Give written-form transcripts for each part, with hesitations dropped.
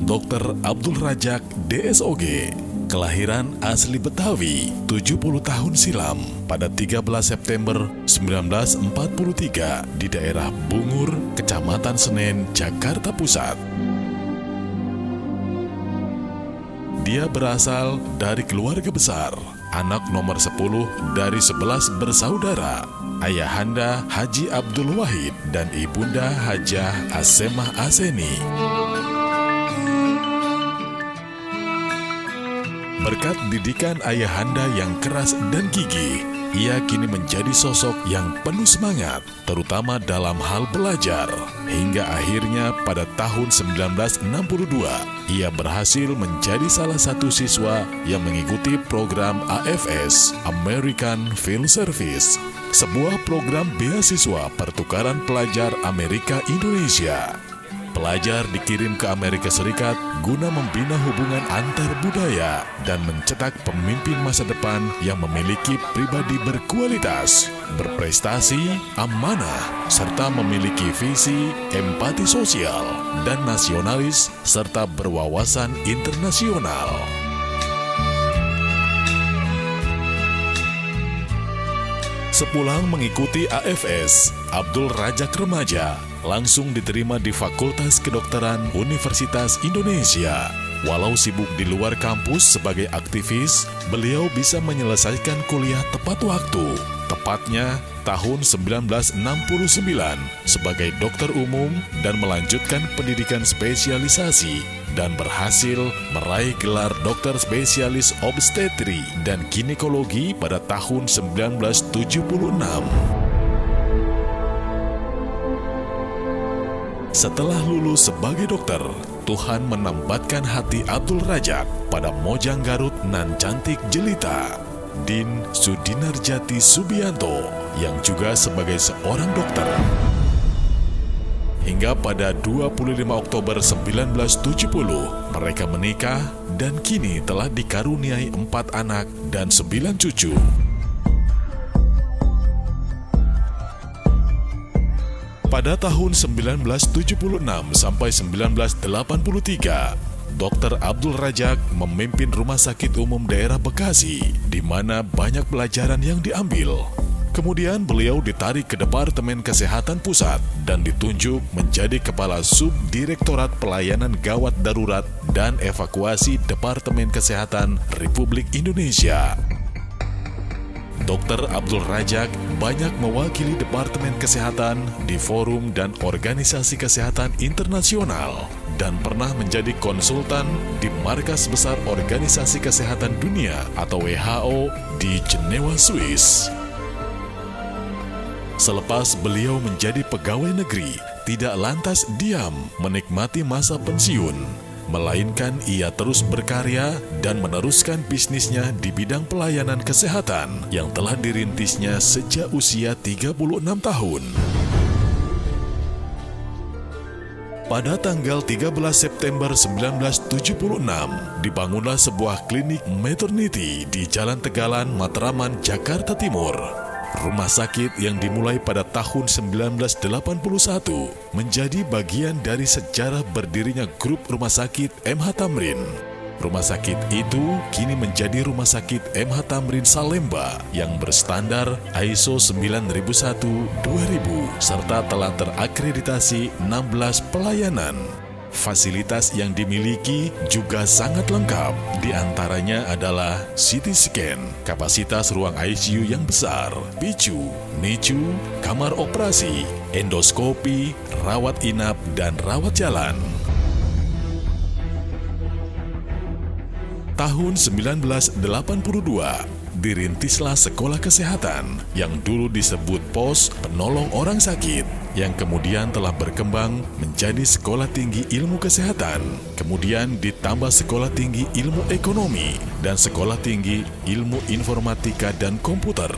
Dr. Abdul Rajak, DSOG. Kelahiran asli Betawi, 70 tahun silam, pada 13 September 1943 di daerah Bungur, Kecamatan Senen, Jakarta Pusat. Dia berasal dari keluarga besar, anak nomor 10 dari 11 bersaudara. Ayahanda Haji Abdul Wahid dan ibunda Hajah Asemah Aseni. Berkat didikan ayahanda yang keras dan gigih, ia kini menjadi sosok yang penuh semangat, terutama dalam hal belajar. Hingga akhirnya pada tahun 1962, ia berhasil menjadi salah satu siswa yang mengikuti program AFS, American Field Service, sebuah program beasiswa pertukaran pelajar Amerika Indonesia. Pelajar dikirim ke Amerika Serikat guna membina hubungan antar budaya dan mencetak pemimpin masa depan yang memiliki pribadi berkualitas, berprestasi, amanah, serta memiliki visi, empati sosial, dan nasionalis, serta berwawasan internasional. Sepulang mengikuti AFS, Abdul Rajak remaja langsung diterima di Fakultas Kedokteran Universitas Indonesia. Walau sibuk di luar kampus sebagai aktivis, beliau bisa menyelesaikan kuliah tepat waktu. Tepatnya tahun 1969 sebagai dokter umum dan melanjutkan pendidikan spesialisasi dan berhasil meraih gelar dokter spesialis obstetri dan ginekologi pada tahun 1976. Setelah lulus sebagai dokter, Tuhan menambatkan hati Abdul Rajak pada Mojang Garut nan cantik jelita, Din Sudinarjati Subianto, yang juga sebagai seorang dokter. Hingga pada 25 Oktober 1970, mereka menikah dan kini telah dikaruniai 4 anak dan 9 cucu. Pada tahun 1976 sampai 1983, Dr. Abdul Rajak memimpin Rumah Sakit Umum Daerah Bekasi, di mana banyak pelajaran yang diambil. Kemudian beliau ditarik ke Departemen Kesehatan Pusat dan ditunjuk menjadi Kepala Subdirektorat Pelayanan Gawat Darurat dan Evakuasi Departemen Kesehatan Republik Indonesia. Dr. Abdul Rajak banyak mewakili Departemen Kesehatan di forum dan organisasi kesehatan internasional dan pernah menjadi konsultan di Markas Besar Organisasi Kesehatan Dunia atau WHO di Jenewa, Swiss. Selepas beliau menjadi pegawai negeri, tidak lantas diam menikmati masa pensiun, melainkan ia terus berkarya dan meneruskan bisnisnya di bidang pelayanan kesehatan yang telah dirintisnya sejak usia 36 tahun. Pada tanggal 13 September 1976, dibangunlah sebuah klinik maternity di Jalan Tegalan, Matraman, Jakarta Timur. Rumah sakit yang dimulai pada tahun 1981 menjadi bagian dari sejarah berdirinya grup Rumah Sakit MH Tamrin. Rumah sakit itu kini menjadi Rumah Sakit MH Tamrin Salemba yang berstandar ISO 9001-2000 serta telah terakreditasi 16 pelayanan. Fasilitas yang dimiliki juga sangat lengkap, di antaranya adalah CT scan, kapasitas ruang ICU yang besar, PICU, NICU, kamar operasi, endoskopi, rawat inap, dan rawat jalan. Tahun 1982, dirintislah sekolah kesehatan yang dulu disebut Pos Penolong Orang Sakit, yang kemudian telah berkembang menjadi Sekolah Tinggi Ilmu Kesehatan, kemudian ditambah Sekolah Tinggi Ilmu Ekonomi, dan Sekolah Tinggi Ilmu Informatika dan Komputer.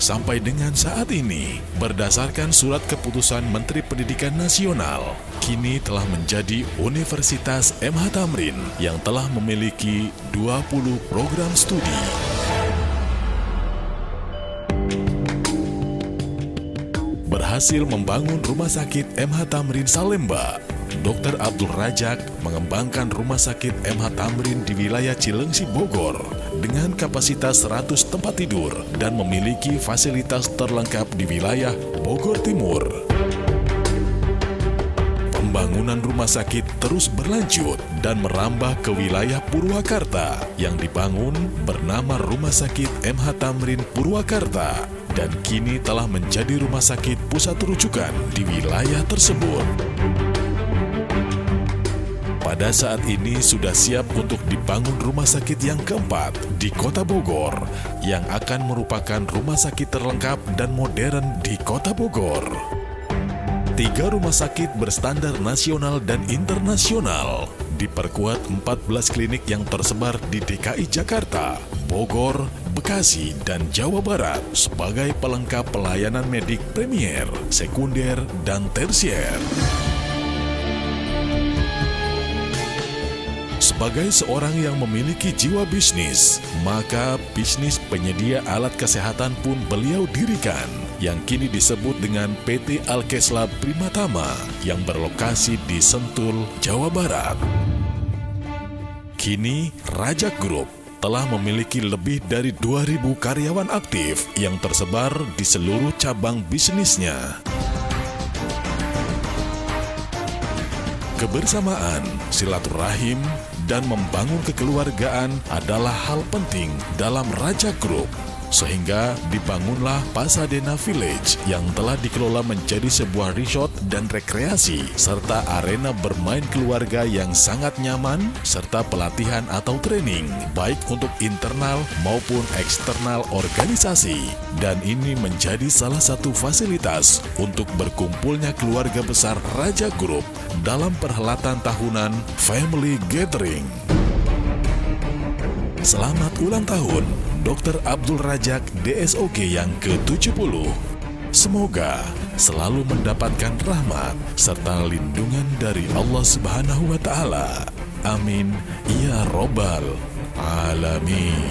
Sampai dengan saat ini, berdasarkan surat keputusan Menteri Pendidikan Nasional, kini telah menjadi Universitas MH Tamrin yang telah memiliki 20 program studi. Berhasil membangun Rumah Sakit MH Tamrin Salemba, Dr. Abdul Rajak mengembangkan Rumah Sakit MH Tamrin di wilayah Cilengsi, Bogor dengan kapasitas 100 tempat tidur dan memiliki fasilitas terlengkap di wilayah Bogor Timur. Pembangunan rumah sakit terus berlanjut dan merambah ke wilayah Purwakarta yang dibangun bernama Rumah Sakit MH Tamrin Purwakarta dan kini telah menjadi rumah sakit pusat rujukan di wilayah tersebut. Pada saat ini sudah siap untuk dibangun rumah sakit yang keempat di Kota Bogor yang akan merupakan rumah sakit terlengkap dan modern di Kota Bogor. 3 rumah sakit berstandar nasional dan internasional, diperkuat 14 klinik yang tersebar di DKI Jakarta, Bogor, Bekasi, dan Jawa Barat sebagai pelengkap pelayanan medik premier, sekunder, dan tersier. Sebagai seorang yang memiliki jiwa bisnis, maka bisnis penyedia alat kesehatan pun beliau dirikan, yang kini disebut dengan PT Alkeslab Primatama yang berlokasi di Sentul, Jawa Barat. Kini, Rajak Group telah memiliki lebih dari 2.000 karyawan aktif yang tersebar di seluruh cabang bisnisnya. Kebersamaan, silaturahim, dan membangun kekeluargaan adalah hal penting dalam Rajak Group. Sehingga dibangunlah Pasadena Village yang telah dikelola menjadi sebuah resort dan rekreasi serta arena bermain keluarga yang sangat nyaman serta pelatihan atau training baik untuk internal maupun eksternal organisasi. Dan ini menjadi salah satu fasilitas untuk berkumpulnya keluarga besar Rajak Group dalam perhelatan tahunan Family Gathering. Selamat ulang tahun Dr. Abdul Rajak DSOG yang ke-70. Semoga selalu mendapatkan rahmat serta lindungan dari Allah Subhanahu wa Ta'ala. Amin ya Rabbal Alamin.